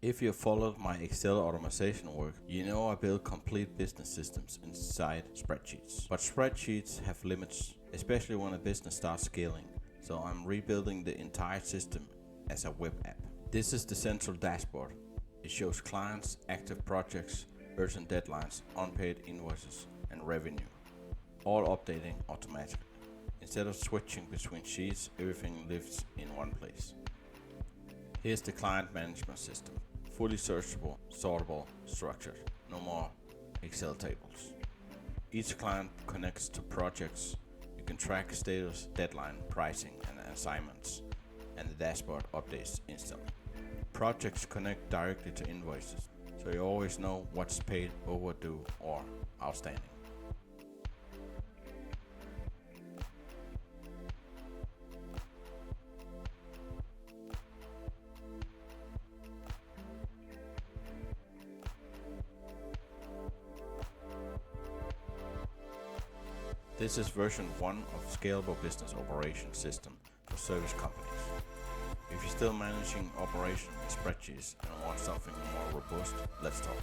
If you followed my Excel automation work, you know I build complete business systems inside spreadsheets. But spreadsheets have limits, especially when a business starts scaling. So I'm rebuilding the entire system as a web app. This is the central dashboard. It shows clients, active projects, urgent deadlines, unpaid invoices, and revenue, all updating automatically. Instead of switching between sheets, everything lives in one place. Here's the client management system. Fully searchable, sortable, structured. No more Excel tables. Each client connects to projects. You can track status, deadline, pricing, and assignments, and the dashboard updates instantly. Projects connect directly to invoices, so you always know what's paid, overdue, or outstanding. This is version 1 of Scalable Business Operations System for service companies. If you're still managing operation in spreadsheets and want something more robust, let's talk.